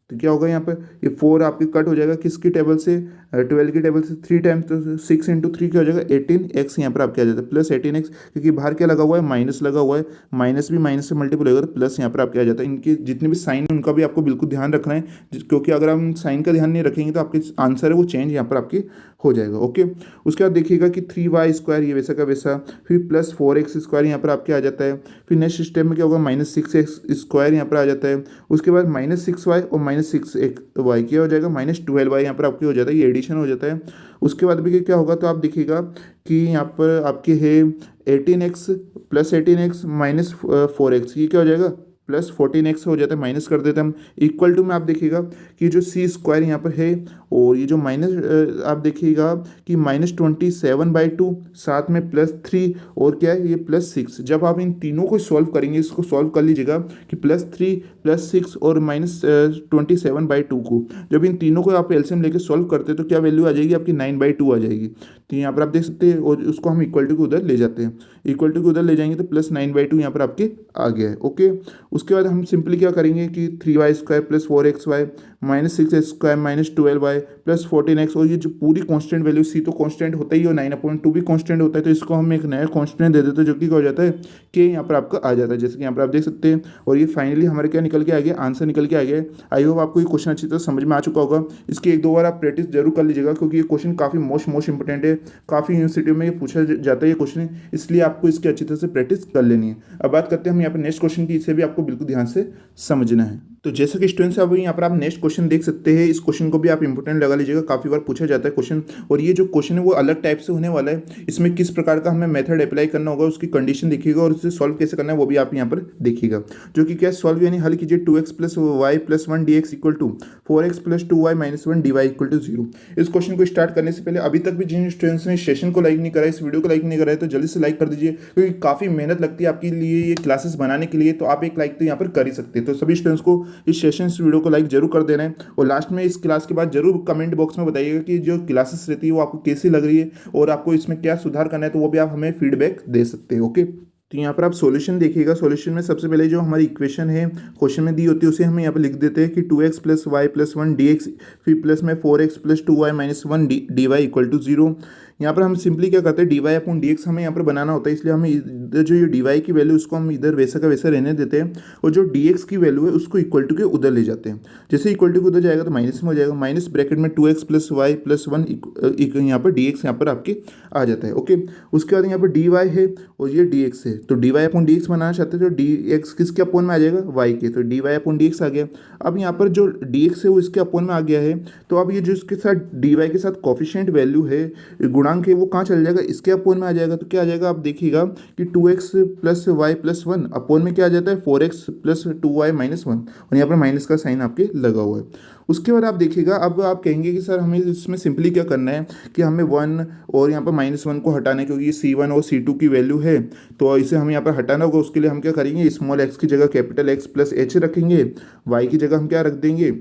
तो क्या होगा यहाँ पर ये 4 आपके कट हो जाएगा किसकी टेबल से 12 की टेबल से 3 टाइम, तो 6 × 3 क्या हो जाएगा 18x यहाँ पर आपके आ जाता है +18x, क्योंकि बाहर क्या लगा हुआ है माइनस लगा हुआ है, माइनस भी माइनस से मल्टीपल होगा तो प्लस यहाँ पर आपके आ जाता है। इनके जितने भी साइन उनका भी आपको बिल्कुल ध्यान रखना है, क्योंकि अगर हम साइन का ध्यान नहीं रखेंगे तो आपके आंसर है वो चेंज यहाँ पर आपके हो जाएगा। ओके, उसके बाद देखिएगा कि 3y² ये वैसा का वैसा, फिर +4x² यहाँ पर आपके आ जाता है। फिर नेक्स्ट स्टेप में क्या होगा -6x² यहाँ पर आ जाता है। उसके बाद -6y और -6y क्या हो जाएगा -12y यहाँ पर आपके हो जाता है, ये एडिशन हो जाता है। उसके बाद भी क्या होगा तो आप देखिएगा कि यहाँ पर आपके है 18x + 18x - 4x, ये क्या हो जाएगा +14x हो जाता है, माइनस कर देते हैं हम। इक्वल टू में आप देखिएगा कि जो c² यहाँ पर है, और ये जो माइनस आप देखिएगा कि -27/2, साथ में +3 और क्या है ये +6। जब आप इन तीनों को सॉल्व करेंगे, इसको सॉल्व कर लीजिएगा कि +3 +6 और -27/2 को, जब इन तीनों को आप एलसीएम लेके सॉल्व करते हैं तो क्या वैल्यू आ जाएगी आपकी 9/2 आ जाएगी। तो यहाँ पर आप देख सकते हैं, और उसको हम इक्वल टू को उधर ले जाते हैं, इक्वल टू को उधर ले जाएंगे तो +9/2 यहाँ पर आपके आ गया है। ओके, उसके बाद हम सिंपली क्या करेंगे कि 3y² + 4xy -6x² -12y plus 14x, और ये जो पूरी कांस्टेंट वैल्यू सी तो कांस्टेंट होता ही है और 9/2 भी कांस्टेंट होता है, तो इसको हम एक नया कांस्टेंट दे देते हैं जो कि क्या हो जाता है कि यहाँ पर आपका आ जाता है, जैसे कि यहाँ पर आप देख सकते हैं। और ये फाइनली हमारे क्या निकल के आ गया, आंसर निकल के आ गया है। आई होप आपको ये क्वेश्चन अच्छी तरह समझ में आ चुका होगा। इसकी एक दो बार आप प्रैक्टिस जरूर कर लीजिएगा, क्योंकि ये क्वेश्चन काफ़ी मोस्ट इंपॉर्टेंट है। काफ़ी यूनिवर्सिटियों में ये पूछा जाता है ये क्वेश्चन, इसलिए आपको इसकी अच्छी तरह से प्रैक्टिस कर लेनी है। अब बात करते हैं हम यहाँ पर नेक्स्ट क्वेश्चन की, इसे भी आपको बिल्कुल ध्यान से समझना है। तो जैसे कि स्टूडेंट्स अब यहाँ पर आप नेक्स्ट क्वेश्चन देख सकते हैं, इस क्वेश्चन को भी आप इंपॉर्टेंट लगा लीजिएगा, काफ़ी बार पूछा जाता है क्वेश्चन। और ये जो क्वेश्चन है वो अलग टाइप से होने वाला है, इसमें किस प्रकार का हमें मेथड अप्लाई करना होगा, उसकी कंडीशन देखिएगा, और उसे सॉल्व कैसे करना है वो भी आप यहाँ पर देखिएगा। जो कि क्या सॉल्व यानी हल कीजिए 2x + y + 1 dx = 4x + 2y - 1 dy = 0। इस क्वेश्चन को स्टार्ट करने से पहले अभी तक भी जिन स्टूडेंट्स ने सेशन को लाइक नहीं करा, इस वीडियो को लाइक नहीं करा है, तो जल्दी से लाइक कर दीजिए, क्योंकि काफ़ी मेहनत लगती है आपके लिए ये क्लासेस बनाने के लिए। तो आप एक लाइक तो यहाँ पर कर ही सकते हैं। तो सभी स्टूडेंट्स को इस सेशन वीडियो को लाइक जरूर कर देना है, और लास्ट में इस क्लास के बाद जरूर कमेंट बॉक्स में बताइएगा कि जो क्लासेस रहती है वो आपको कैसी लग रही है और आपको इसमें क्या सुधार करना है, तो वो भी आप हमें फीडबैक दे सकते हैं। ओके, तो यहाँ पर आप सॉल्यूशन देखिएगा। सॉल्यूशन में सबसे पहले जो हमारी इक्वेशन है क्वेश्चन में दी होती है उसे हम यहाँ पर लिख देते हैं कि 2x + y + 1 dx, फिर प्लस में 4x + 2y - 1 dy = 0। यहाँ पर हम सिंपली क्या करते हैं, dy/dx हमें यहाँ पर बनाना होता है, इसलिए हम इधर जो ये dy की वैल्यू उसको हम इधर वैसा का वैसा रहने देते हैं, और जो dx की वैल्यू है उसको इक्वल टू के उधर ले जाते हैं। जैसे इक्वल टू के उधर जाएगा तो माइनस में हो जाएगा, माइनस ब्रैकेट में 2x + y + 1 यहाँ पर dx यहाँ पर आपके आ जाता है। ओके, उसके बाद यहाँ पर dy है और ये dx है, तो dy/dx बनाना चाहते हैं, तो dx किसके अपोन में आ जाएगा, y के, तो dy/dx आ गया। अब यहाँ पर जो dx है वो इसके अपोन में आ गया है, तो अब ये जो इसके साथ dy के साथ कोफिशिएंट वैल्यू है, गुणांक है, वो कहाँ चल जाएगा, इसके अपोन में आ जाएगा। तो क्या आ जाएगा, आप देखिएगा कि 2x + y + 1 अपोन में क्या आ जाता है, 4x + 2y - 1, और यहाँ पर माइनस का साइन आपके लगा हुआ है। उसके बाद आप देखिएगा, अब आप कहेंगे कि सर हमें इसमें सिंपली क्या करना है कि हमें 1 और यहाँ पर -1 को हटाना है, क्योंकि ये C1 और C2 की वैल्यू है, तो इसे हमें यहाँ पर हटाना होगा। उसके लिए हम क्या करेंगे, स्मॉल x की जगह कैपिटल X + h रखेंगे, y की जगह हम क्या रख देंगे,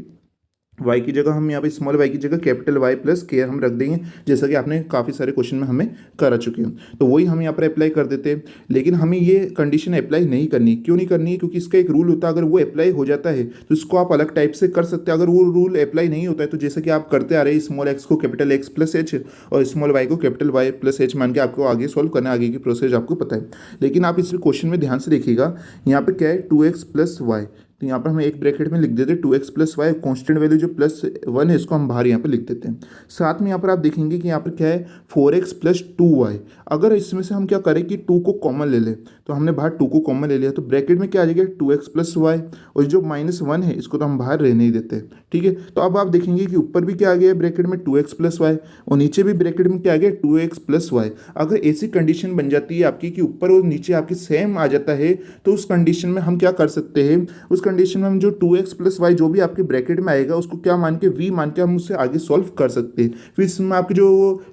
y की जगह हम यहाँ पे स्मॉल y की जगह कैपिटल Y + k हम रख देंगे, जैसा कि आपने काफ़ी सारे क्वेश्चन में हमें करा चुके हैं। तो वही हम यहाँ पर अप्लाई कर देते हैं, लेकिन हमें ये कंडीशन अप्लाई नहीं करनी। क्यों नहीं करनी है, क्योंकि इसका एक रूल होता है, अगर वो अप्लाई हो जाता है तो इसको आप अलग टाइप से कर सकते हैं। अगर वो रूल अप्लाई नहीं होता है तो जैसे कि आप करते आ रहे हैं, स्मॉल x को कैपिटल X + h और स्मॉल y को कैपिटल Y + h मान के आपको आगे सॉल्व करना है, आगे की प्रोसेस आपको पता है। लेकिन आप इस क्वेश्चन में ध्यान से देखिएगा, यहाँ पर क्या है 2x + y, तो यहाँ पर हम एक ब्रैकेट में लिख देते हैं 2x + y, कांस्टेंट वैल्यू जो +1 है इसको हम बाहर यहाँ पर लिख देते हैं। साथ में यहाँ पर आप देखेंगे कि यहाँ पर क्या है 4x + 2y। अगर इसमें से हम क्या करें कि 2 को कॉमन ले लें, तो हमने बाहर 2 को कॉमन ले लिया, तो ब्रैकेट में क्या आ जाएगा 2x + y, और जो -1 है इसको तो हम बाहर रहने ही देते हैं। ठीक है, तो अब आप देखेंगे कि ऊपर भी क्या आ गया ब्रैकेट में 2x + y, और नीचे भी ब्रैकेट में क्या आ गया 2x + y। अगर ऐसी कंडीशन बन जाती है आपकी कि ऊपर और नीचे आपकी सेम आ जाता है, तो उस कंडीशन में हम क्या कर सकते हैं, उस कंडीशन में हम जो 2x + y जो भी आपके ब्रैकेट में आएगा उसको क्या मान के v मान के हम उससे आगे सॉल्व कर सकते हैं। फिर इसमें आपकी जो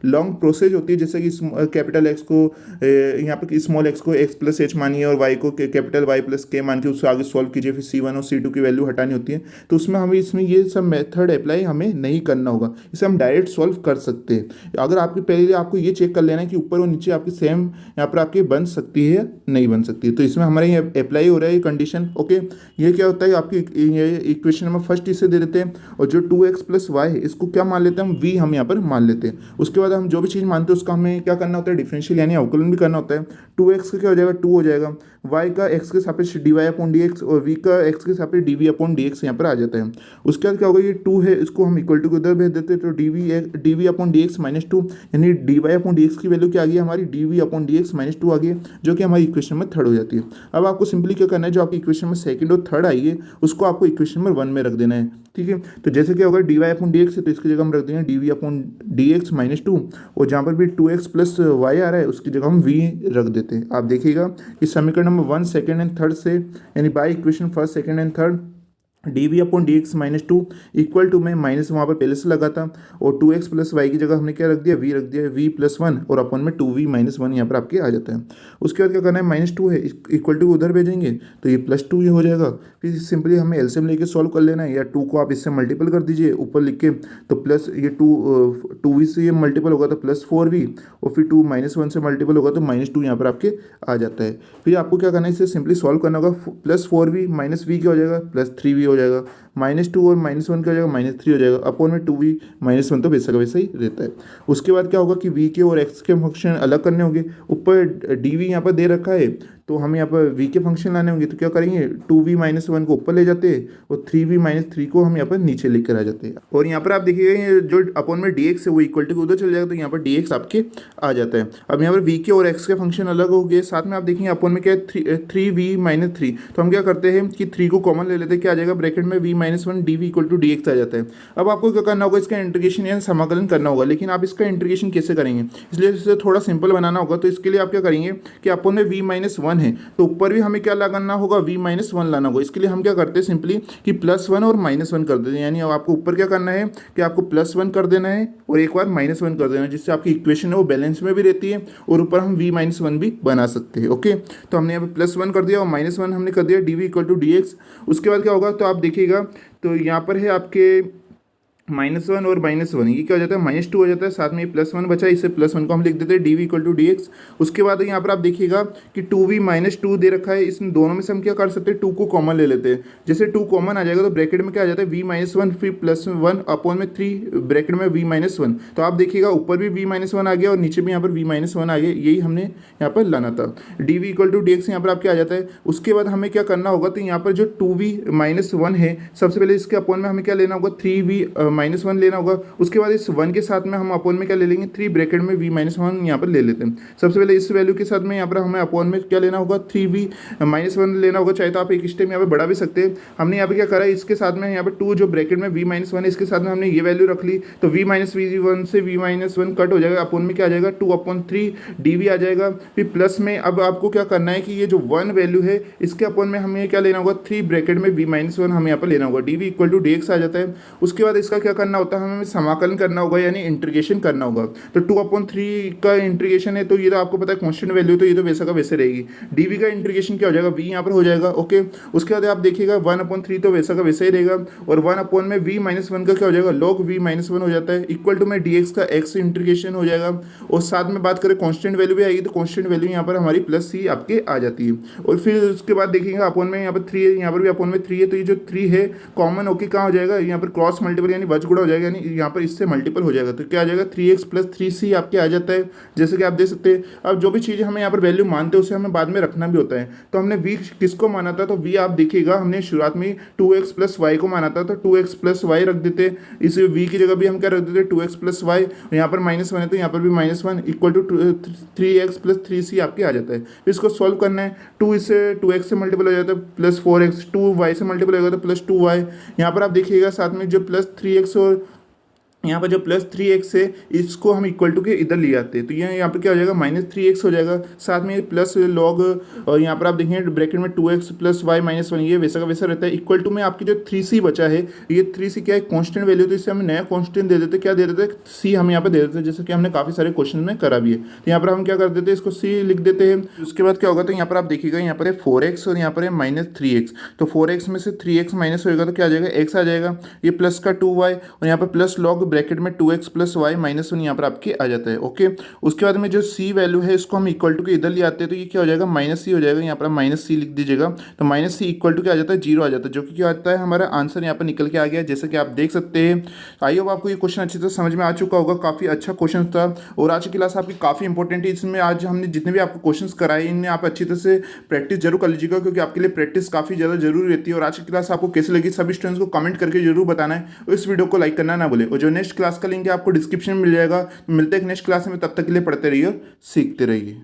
लॉन्ग प्रोसेस होती है, जैसे कि कैपिटल X को यहाँ पर स्मॉल x को x + h मानिए और y को कैपिटल Y + k मान के उससे आगे सॉल्व कीजिए, फिर C1 और C2 की वैल्यू हटानी होती है, तो उसमें हमें इसमें ये सब मेथड अप्लाई हमें नहीं करना होगा, इसे हम डायरेक्ट सॉल्व कर सकते हैं। अगर आपके पहले आपको ये चेक कर लेना है कि ऊपर और नीचे आपकी सेम यहाँ पर आपकी बन सकती है नहीं बन सकती है, तो इसमें हमारे यहाँ अप्लाई हो रहा है ये कंडीशन। ओके, ये क्या होता है आपकी इक्वेशन नंबर फर्स्ट इसे दे देते हैं, और जो 2x + y है इसको क्या मान लेते हैं हम, v हम यहाँ पर मान लेते हैं। उसके बाद हम जो भी चीज़ मानते हैं उसका हमें क्या करना होता है, डिफरेंशियल यानी अवकलन भी करना होता है। 2x का क्या हो जाएगा 2 हो जाएगा, y का x के सापेक्ष dy/dx और v का x के सापेक्ष dv/dx यहाँ पर आ जाता है। उसके बाद क्या होगा, ये 2 है इसको हम इक्वल टू के उधर भेज देते हैं, तो dv/dx -2 यानी dy/dx की वैल्यू क्या आ गई हमारी dv/dx -2 आ गई, जो कि हमारी इक्वेशन में थर्ड हो जाती है। अब आपको सिंपली क्या करना है, जो आपकी इक्वेशन में सेकंड और थर्ड आई है उसको आपको इक्वेशन नंबर 1 में रख देना है। ठीक है, तो जैसे क्या होगा dy/dx है तो इसकी जगह हम रख देंगे dv/dx -2, और जहाँ पर भी 2x + y आ रहा है उसकी जगह हम v रख देते हैं। आप देखिएगा कि समीकरण नंबर 1 सेकंड एंड थर्ड से, यानी by equation first second and third, dv/dx -2 equal to में माइनस वहाँ पर पहले से लगा था, और 2x + y की जगह हमने क्या रख दिया v रख दिया, v + 1 और अपन में 2v - 1 यहाँ पर आपके आ जाता है। उसके बाद क्या करना है, -2 है इक्वल टू उधर भेजेंगे तो ये +2 ये हो जाएगा। फिर सिंपली हमें एलसीएम लेके सॉल्व कर लेना है, या 2 को आप इससे मल्टीपल कर दीजिए ऊपर लिख के, तो प्लस ये 2v से ये मल्टीपल होगा तो +4v, और फिर 2 -1 से मल्टीपल होगा तो -2 यहाँ पर आपके आ जाता है। फिर आपको क्या करना है, इसे सिंपली सॉल्व करना होगा, +4v - v क्या हो जाएगा +3v हो जाएगा, -2 और -1 क्या हो जाएगा, -3 हो जाएगा, अपॉन में 2v -1 तो वैसा का वैसा ही रहता है। उसके बाद क्या होगा कि v के और x के फंक्शन अलग करने होंगे। ऊपर dv यहाँ पर दे रखा है तो हम यहाँ पर v के फंक्शन लाने होंगे, तो क्या करेंगे 2v -1 को ऊपर ले जाते हैं और 3v -3 को हम यहाँ पर नीचे लेकर आ जाते हैं। और यहाँ पर आप देखिएगा ये जो अपॉन में dx है वो इक्वल टू उधर चल जाएगा, तो यहाँ पर dx आपके आ जाता है। अब यहाँ पर v के और x के फंक्शन अलग हो गए, साथ में आप देखेंगे अपॉन में क्या है 3v -3, तो हम क्या करते हैं कि 3 को कॉमन ले लेते हैं, क्या आ जाएगा ब्रैकेट में v -1 dv equal to dx आ जाता है। अब आपको क्या करना होगा, इसका इंटीग्रेशन या समाकलन करना होगा, लेकिन आप इसका इंटीग्रेशन कैसे करेंगे, इसलिए इसे थोड़ा सिंपल बनाना होगा। तो इसके लिए आप क्या करेंगे कि अपॉन में v -1 है तो ऊपर भी हमें क्या लगाना होगा, v -1 लाना होगा। इसके लिए हम क्या करते हैं सिंपली कि +1 और -1 कर देते हैं, यानी आपको ऊपर क्या करना है कि आपको +1 कर देना है और एक बार -1 कर देना है, जिससे आपकी इक्वेशन है वो बैलेंस में भी रहती है और ऊपर हम v -1 भी बना सकते हैं। ओके, तो हमने यहाँ पे +1 कर दिया और -1 हमने कर दिया dv इक्वल टू dx। उसके बाद क्या होगा, तो आप देखिएगा तो यहाँ पर है आपके -1 और -1, ये क्या हो जाता है -2 हो जाता है, साथ में ये +1 बचा, इसे +1 को हम लिख देते हैं dv इक्वल टू dx। उसके बाद यहाँ पर आप देखिएगा कि 2v -2 दे रखा है, इन दोनों में से हम क्या कर सकते हैं 2 को कॉमन ले लेते हैं। जैसे 2 कॉमन आ जाएगा तो ब्रैकेट में क्या आ जाता है v -1 फिर +1 अपॉन में 3 ब्रैकेट में v -1, तो आप देखिएगा ऊपर भी v -1 आ गया और नीचे भी यहाँ पर v -1 आ गया, यही हमने यहाँ पर लाना था। dv इक्वल टू dx यहाँ पर आप क्या आ जाता है। उसके बाद हमें क्या करना होगा, तो यहाँ पर जो 2v -1 है सबसे पहले इसके अपॉन में हमें क्या लेना होगा 3v -1 लेना होगा। उसके बाद इस 1 के साथ में हम अपॉन में क्या ले लेंगे 3 ब्रैकेट में v -1 यहाँ पर ले लेते हैं। सबसे पहले इस वैल्यू के साथ में यहाँ पर हमें अपॉन में क्या लेना होगा 3v -1 लेना होगा, चाहे तो आप एक स्टेप यहाँ पर बढ़ा भी सकते हैं। हमने यहाँ पर क्या करा, इसके साथ में यहाँ पर 2 जो ब्रैकेट में v -1 है इसके साथ में हमने ये वैल्यू रख ली, तो v -1 से v -1 कट हो जाएगा, अपॉन में क्या आ जाएगा 2/3 dv आ जाएगा। फिर प्लस में अब आपको क्या करना है कि ये जो 1 वैल्यू है इसके अपॉन में हमें क्या लेना होगा 3 ब्रैकेट में v -1 हमें यहाँ पर लेना होगा, dv इक्वल टू dx आ जाता है। उसके बाद इसका क्या करना होता है, हमें समाकलन करना होगा यानी इंटीग्रेशन करना होगा। तो 2/3 का इंटीग्रेशन है तो ये तो आपको पता है कांस्टेंट वैल्यू, तो ये तो वैसा का वैसे रहेगी। dv का इंटीग्रेशन क्या हो जाएगा, v यहाँ पर हो जाएगा। ओके, उसके बाद आप देखिएगा 1/3 तो वैसा का वैसा ही रहेगा और 1 अपॉन में v -1 का क्या हो जाएगा log v -1 हो जाता है, इक्वल टू में dx का x इंटीग्रेशन हो जाएगा। और साथ में बात करें कांस्टेंट वैल्यू भी आएगी, तो कांस्टेंट वैल्यू यहाँ पर हमारी +c आपके आ जाती है। और फिर उसके बाद देखिएगा अपॉन में यहाँ पर 3 है, यहाँ पर भी अपॉन में 3 है, तो ये जो 3 है कॉमन होकर कहाँ हो जाएगा, यहाँ पर क्रॉस मल्टीपल यानी वज गुणा हो जाएगा, यानी यहाँ पर इससे मल्टीपल हो जाएगा, तो क्या आ जाएगा 3x + 3c आपके आ जाता है, जैसे कि आप देख सकते हैं। अब जो भी चीज़ें हमें यहाँ पर वैल्यू मानते हैं उसे हमें बाद में रखना भी होता है। तो हमने v किसको माना था, तो v आप देखिएगा हमने शुरुआत में 2x + y को माना था, तो 2x + y रख देते, इस v की जगह भी हम क्या रख देते 2x + y, यहाँ पर -1 है तो यहाँ पर भी -1 इक्वल टू 3x + 3c आपके आ जाता है। फिर इसको सॉल्व करना है, 2 इससे 2x से मल्टीपल हो जाता है +4x, 2y से मल्टीपल होगा तो +2y। यहाँ पर आप देखिएगा साथ में जो +3x और यहाँ पर जो +3x है इसको हम इक्वल टू के इधर ले आते हैं, तो ये यहाँ पर क्या हो जाएगा -3x हो जाएगा, साथ में प्लस लॉग और यहाँ पर आप देखेंगे ब्रैकेट में 2x + y -1, ये वैसा का वैसा रहता है। इक्वल टू में आपकी जो 3c बचा है, ये 3c क्या है कांस्टेंट वैल्यू, तो इससे हम नया कांस्टेंट दे देते, क्या दे देते c हम यहाँ पर दे देते, जैसे कि हमने काफ़ी सारे क्वेश्चन में करा भी है। तो यहाँ पर हम क्या कर देते हैं, इसको c लिख देते हैं। उसके बाद क्या होगा, तो यहाँ पर आप देखिएगा यहाँ पर है 4x और यहाँ पर है -3x, तो 4x में से 3x माइनस होगा तो क्या आ जाएगा x आ जाएगा, ये प्लस का 2y और यहाँ पर प्लस लॉग ब्रैकेट में 2x + y -1 यहाँ पर आपके आ जाता है। ओके, उसके बाद में जो c वैल्यू है इसको हम इक्वल टू के इधर ले आते हैं, तो ये क्या हो जाएगा -c हो जाएगा, यहाँ पर -c लिख दीजिएगा, तो -c इक्वल टू क्या आ जाता है 0 आ जाता है, जो कि क्या आता है हमारा आंसर यहाँ पर निकल के आ गया, जैसे कि आप देख सकते हैं। आई होप आपको ये क्वेश्चन अच्छी तरह समझ में आ चुका होगा, काफ़ी अच्छा क्वेश्चन था और आज की क्लास आपकी काफ़ी इंपॉर्टेंट है। इसमें आज हमने जितने भी आपको क्वेश्चन कराए इन्हें आप अच्छी तरह से प्रैक्टिस जरूर कर लीजिएगा, क्योंकि आपके लिए प्रैक्टिस काफ़ी ज़्यादा जरूरी रहती है। और आज की क्लास आपको कैसी लगी सभी स्टूडेंट्स को कमेंट करके जरूर बताना है और इस वीडियो को लाइक करना ना भूले। और जो नेक्स्ट क्लास का लिंक है आपको डिस्क्रिप्शन में मिल जाएगा। मिलते हैं नेक्स्ट क्लास में, तब तक के लिए पढ़ते रहिए, सीखते रहिए।